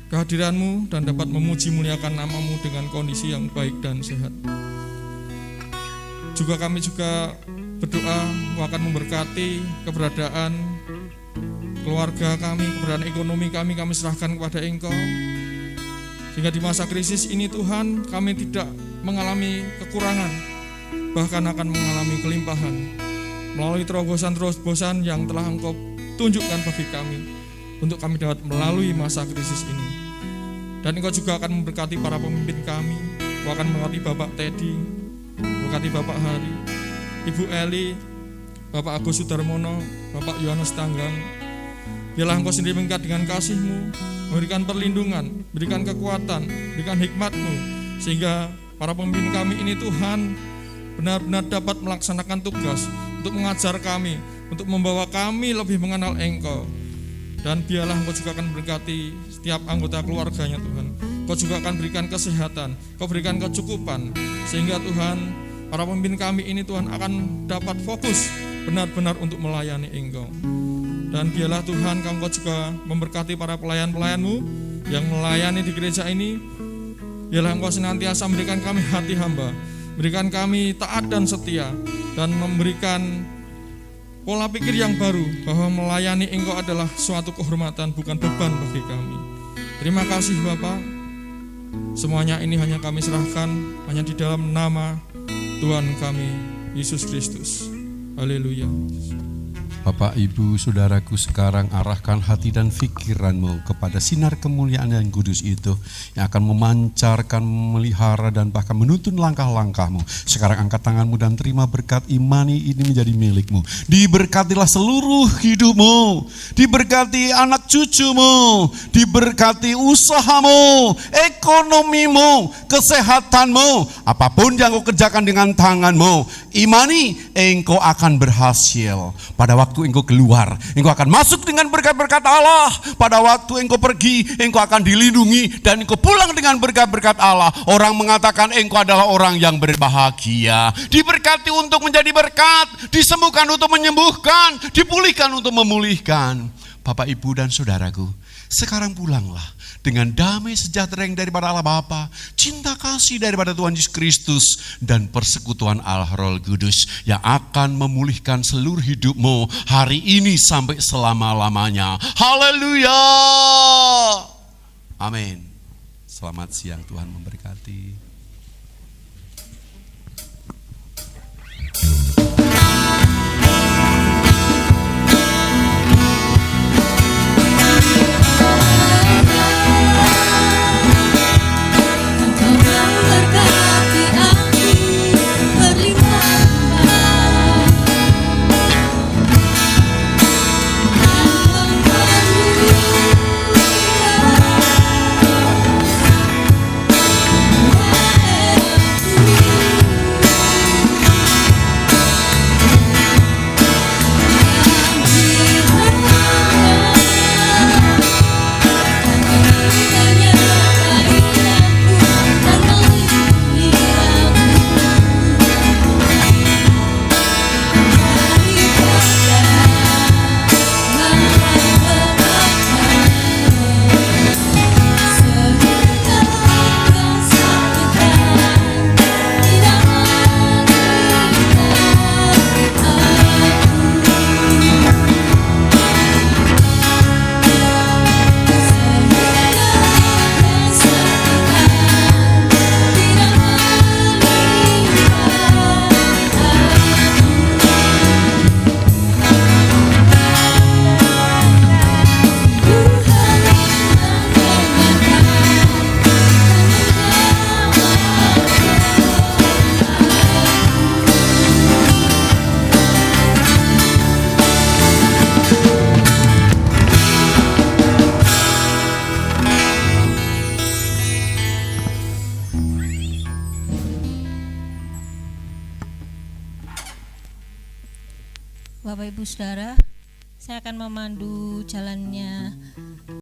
kehadiran-Mu dan dapat memuji muliakan nama-Mu dengan kondisi yang baik dan sehat. Juga kami juga berdoa Engkau akan memberkati keberadaan keluarga kami, keberadaan ekonomi kami serahkan kepada Engkau. Sehingga di masa krisis ini Tuhan, kami tidak mengalami kekurangan, bahkan akan mengalami kelimpahan melalui terobosan-terobosan yang telah Engkau tunjukkan bagi kami untuk kami dapat melalui masa krisis ini. Dan Engkau juga akan memberkati para pemimpin kami. Engkau akan memberkati Bapak Teddy, memberkati Bapak Hari, Ibu Eli, Bapak Agus Sudarmono, Bapak Yohanes Tanggang. Biarlah Engkau sendiri mengikat dengan kasih-Mu, memberikan perlindungan, berikan kekuatan, berikan hikmat-Mu, sehingga para pemimpin kami ini Tuhan benar-benar dapat melaksanakan tugas untuk mengajar kami, untuk membawa kami lebih mengenal Engkau. Dan biarlah Engkau juga akan berkati setiap anggota keluarganya Tuhan. Engkau juga akan berikan kesehatan, Engkau berikan kecukupan, sehingga Tuhan, para pemimpin kami ini Tuhan akan dapat fokus benar-benar untuk melayani Engkau. Dan biarlah Tuhan, Engkau juga memberkati para pelayan-pelayan-Mu yang melayani di gereja ini. Biarlah Engkau senantiasa memberikan kami hati hamba, berikan kami taat dan setia, dan memberikan pola pikir yang baru bahwa melayani Engkau adalah suatu kehormatan, bukan beban bagi kami. Terima kasih Bapa. Semuanya ini hanya kami serahkan hanya di dalam nama Tuhan kami Yesus Kristus. Haleluya. Bapak, Ibu, Saudaraku, sekarang arahkan hati dan pikiranmu kepada sinar kemuliaan yang kudus itu yang akan memancarkan, memelihara, dan bahkan menuntun langkah-langkahmu. Sekarang angkat tanganmu dan terima berkat imani ini menjadi milikmu. Diberkatilah seluruh hidupmu, diberkati anak cucumu, diberkati usahamu, ekonomimu, kesehatanmu, apapun yang kau kerjakan dengan tanganmu. Imani, engkau akan berhasil. Pada waktu waktu engkau keluar, engkau akan masuk dengan berkat-berkat Allah. Pada waktu engkau pergi, engkau akan dilindungi dan engkau pulang dengan berkat-berkat Allah. Orang mengatakan engkau adalah orang yang berbahagia, diberkati untuk menjadi berkat, disembuhkan untuk menyembuhkan, dipulihkan untuk memulihkan. Bapak, Ibu, dan saudaraku, sekarang pulanglah dengan damai sejahtera yang daripada Allah Bapa, cinta kasih daripada Tuhan Yesus Kristus, dan persekutuan Allah Roh Kudus yang akan memulihkan seluruh hidupmu hari ini sampai selama-lamanya. Haleluya. Amin. Selamat siang, Tuhan memberkati. Bapak Ibu Saudara, saya akan memandu jalannya